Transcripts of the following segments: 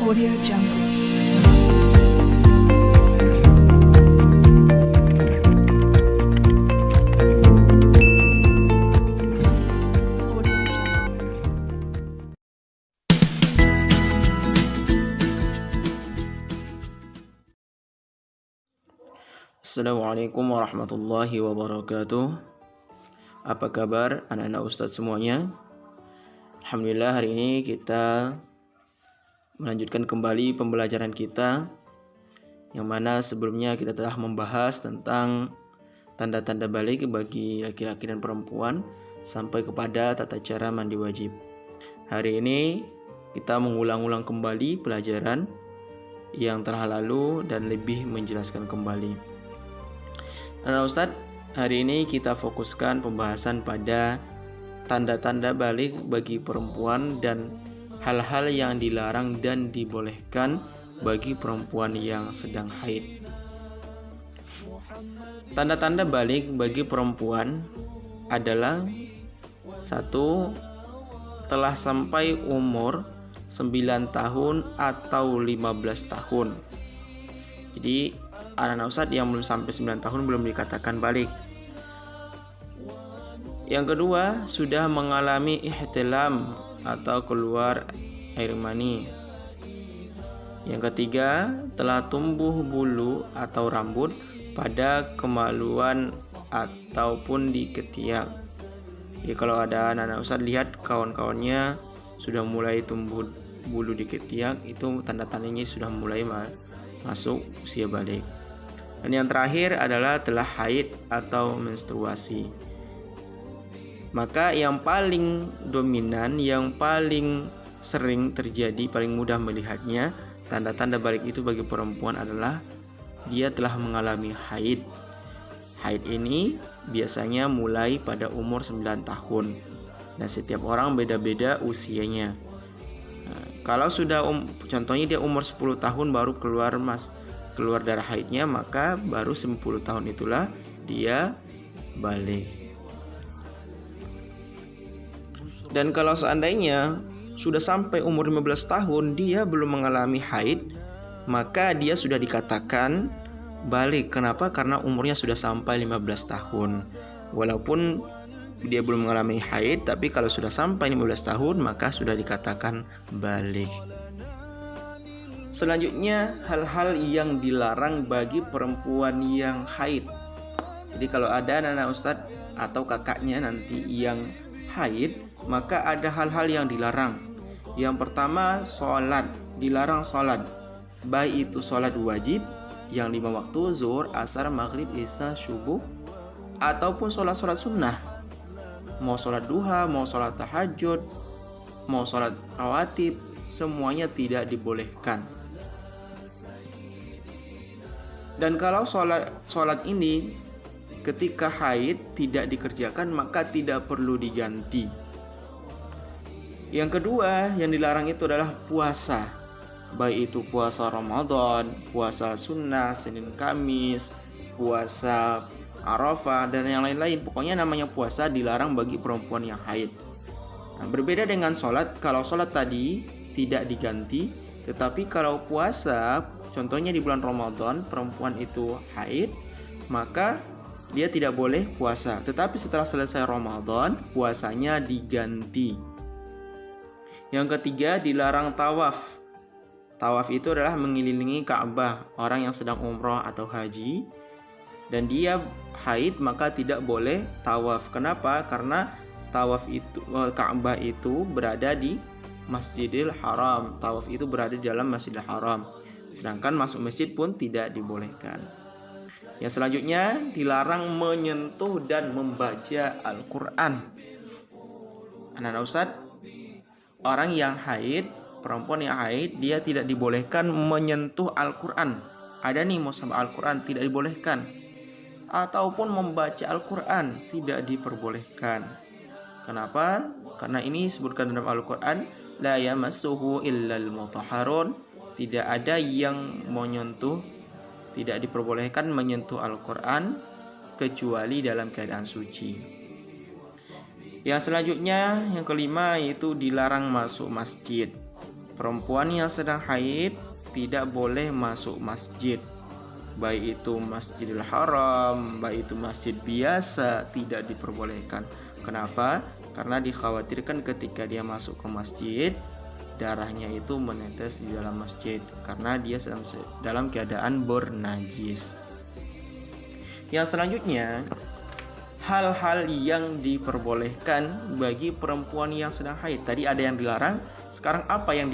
Audio Jungle. Audio Jungle. Assalamualaikum warahmatullahi wabarakatuh. Apa kabar anak-anak ustadz semuanya? Alhamdulillah, hari ini kita melanjutkan kembali pembelajaran kita, yang mana sebelumnya kita telah membahas tentang tanda-tanda balik bagi laki-laki dan perempuan sampai kepada tata cara mandi wajib. Hari ini kita mengulang-ulang kembali pelajaran yang telah lalu dan lebih menjelaskan kembali. Nah, Ustadz, hari ini kita fokuskan pembahasan pada tanda-tanda balik bagi perempuan dan hal-hal yang dilarang dan dibolehkan bagi perempuan yang sedang haid. Tanda-tanda balik bagi perempuan adalah: 1. Telah sampai umur 9 tahun atau 15 tahun. Jadi anak-anak ustadz yang belum sampai 9 tahun belum dikatakan balik. Yang kedua, sudah mengalami ihtilam atau keluar air mani. Yang ketiga, telah tumbuh bulu atau rambut pada kemaluan ataupun di ketiak. Jadi kalau ada anak-anak ustadz lihat kawan-kawannya sudah mulai tumbuh bulu di ketiak, itu tanda-tandanya sudah mulai masuk usia balik. Dan yang terakhir adalah telah haid atau menstruasi. Maka yang paling dominan, yang paling sering terjadi, paling mudah melihatnya, tanda-tanda balik itu bagi perempuan adalah dia telah mengalami haid. Haid ini biasanya mulai pada umur 9 tahun. Dan setiap orang beda-beda usianya. Nah, kalau sudah contohnya dia umur 10 tahun baru keluar darah haidnya, maka baru 10 tahun itulah dia balik. Dan kalau seandainya sudah sampai umur 15 tahun dia belum mengalami haid, maka dia sudah dikatakan balik. Kenapa? Karena umurnya sudah sampai 15 tahun. Walaupun dia belum mengalami haid, tapi kalau sudah sampai 15 tahun maka sudah dikatakan balik. Selanjutnya, hal-hal yang dilarang bagi perempuan yang haid. Jadi kalau ada anak-anak ustadz atau kakaknya nanti yang haid, maka ada hal-hal yang dilarang. Yang pertama, sholat. Dilarang sholat, baik itu sholat wajib yang 5 waktu, zuhur, asar, maghrib, isya, subuh, ataupun sholat-sholat sunnah. Mau sholat duha, mau sholat tahajud, mau sholat rawatib, semuanya tidak dibolehkan. Dan kalau sholat ini ketika haid tidak dikerjakan, maka tidak perlu diganti. Yang kedua yang dilarang itu adalah puasa, baik itu puasa Ramadan, puasa sunnah, Senin Kamis, puasa Arafah, dan yang lain-lain. Pokoknya namanya puasa dilarang bagi perempuan yang haid. Nah, berbeda dengan sholat, kalau sholat tadi tidak diganti, tetapi kalau puasa, contohnya di bulan Ramadan, perempuan itu haid, maka dia tidak boleh puasa. Tetapi setelah selesai Ramadan, puasanya diganti. Yang ketiga, dilarang tawaf. Tawaf itu adalah mengelilingi Ka'bah. Orang yang sedang umroh atau haji dan dia haid maka tidak boleh tawaf. Kenapa? Karena tawaf itu, Ka'bah itu berada di Masjidil Haram. Tawaf itu berada di dalam Masjidil Haram. Sedangkan masuk masjid pun tidak dibolehkan. Yang selanjutnya, dilarang menyentuh dan membaca Al-Quran. Anak-anak ustadz, orang yang haid, perempuan yang haid, dia tidak dibolehkan menyentuh Al-Quran. Ada nih mushaf Al-Quran, tidak dibolehkan. Ataupun membaca Al-Quran, tidak diperbolehkan. Kenapa? Karena ini disebutkan dalam Al-Quran, la yamassuhu illal mutahharun. Tidak ada yang menyentuh, tidak diperbolehkan menyentuh Al-Quran kecuali dalam keadaan suci. Yang selanjutnya, yang kelima, yaitu dilarang masuk masjid. perempuan yang sedang haid tidak boleh masuk masjid. Baik itu Masjidil Haram, baik itu masjid biasa, tidak diperbolehkan. Kenapa? Karena dikhawatirkan ketika dia masuk ke masjid, darahnya itu menetes di dalam masjid karena dia sedang dalam keadaan bernajis. Yang selanjutnya, hal-hal yang diperbolehkan bagi perempuan yang sedang haid. Tadi ada yang dilarang, sekarang apa yang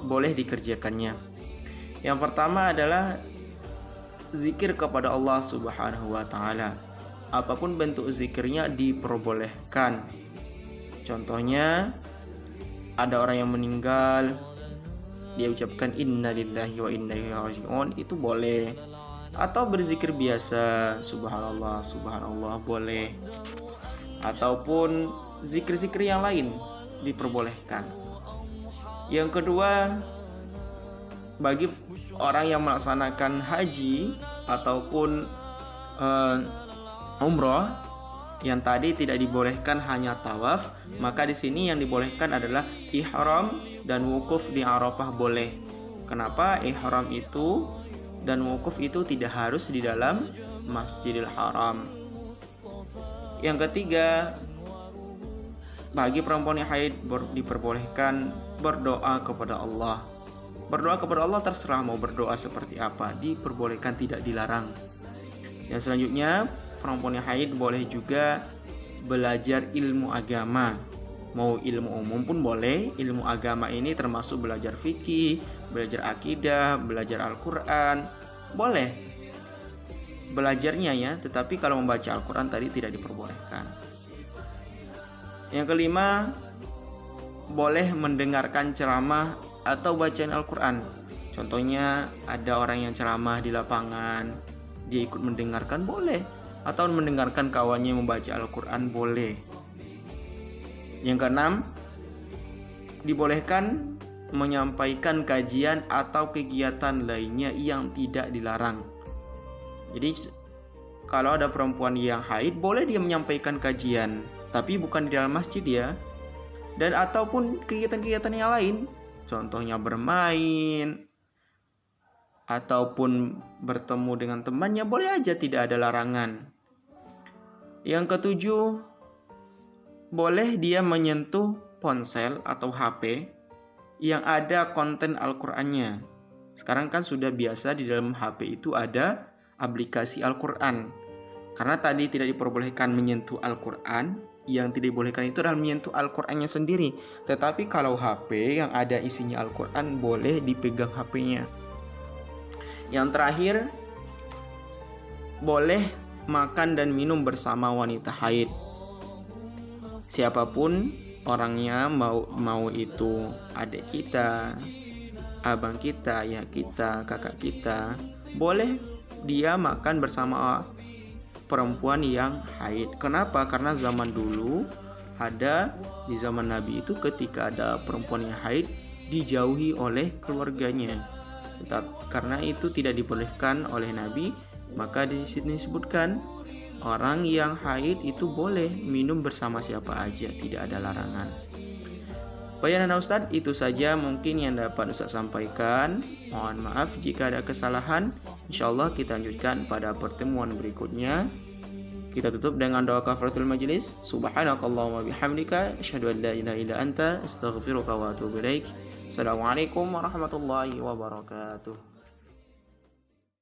boleh dikerjakannya? Yang pertama adalah zikir kepada Allah Subhanahu wa taala. Apapun bentuk zikirnya diperbolehkan. Contohnya, ada orang yang meninggal, dia ucapkan innalillahi wa inna ilaihi raji'un, itu boleh. Atau berzikir biasa, subhanallah, subhanallah, boleh. Ataupun zikir-zikir yang lain diperbolehkan. Yang kedua, bagi orang yang melaksanakan haji ataupun umroh yang tadi tidak dibolehkan hanya tawaf, maka di sini yang dibolehkan adalah ihram dan wukuf di Arafah boleh. Kenapa? Ihram itu dan wukuf itu tidak harus di dalam Masjidil Haram. Yang ketiga, bagi perempuan yang haid diperbolehkan berdoa kepada Allah. Berdoa kepada Allah terserah mau berdoa seperti apa, diperbolehkan, tidak dilarang. Yang selanjutnya, perempuan yang haid boleh juga belajar ilmu agama. Mau ilmu umum pun boleh. Ilmu agama ini termasuk belajar fikih, belajar akidah, belajar Al-Quran, boleh belajarnya ya. Tetapi kalau membaca Al-Quran tadi tidak diperbolehkan. Yang kelima, boleh mendengarkan ceramah atau bacaan Al-Quran. Contohnya ada orang yang ceramah di lapangan, dia ikut mendengarkan, boleh. Atau mendengarkan kawannya membaca Al-Quran, boleh. Yang keenam, dibolehkan menyampaikan kajian atau kegiatan lainnya yang tidak dilarang. Jadi kalau ada perempuan yang haid, boleh dia menyampaikan kajian, tapi bukan di dalam masjid ya. Dan ataupun kegiatan-kegiatan yang lain, contohnya bermain ataupun bertemu dengan temannya, boleh aja, tidak ada larangan. Yang ketujuh, boleh dia menyentuh ponsel atau HP yang ada konten Al-Qur'annya. Sekarang kan sudah biasa di dalam HP itu ada aplikasi Al-Qur'an. Karena tadi tidak diperbolehkan menyentuh Al-Qur'an, yang tidak dibolehkan itu adalah menyentuh Al-Qur'annya sendiri. Tetapi kalau HP yang ada isinya Al-Qur'an, boleh dipegang HP-nya. Yang terakhir, boleh makan dan minum bersama wanita haid. Siapapun orangnya, mau itu adik kita, abang kita, ya kita, kakak kita, boleh dia makan bersama perempuan yang haid. Kenapa? Karena zaman dulu ada, di zaman Nabi itu ketika ada perempuan yang haid dijauhi oleh keluarganya. Karena itu tidak dibolehkan oleh Nabi, maka di sini disebutkan orang yang haid itu boleh minum bersama siapa aja, tidak ada larangan. Bayanan Ustadz, itu saja mungkin yang dapat Ustadz sampaikan. Mohon maaf jika ada kesalahan. Insyaallah kita lanjutkan pada pertemuan berikutnya. Kita tutup dengan doa kafaratul majlis. Subhanakallahumma bihamdika asyhadu an la ilaha illa anta astaghfiruka wa atubu ilaik. Assalamualaikum warahmatullahi wabarakatuh.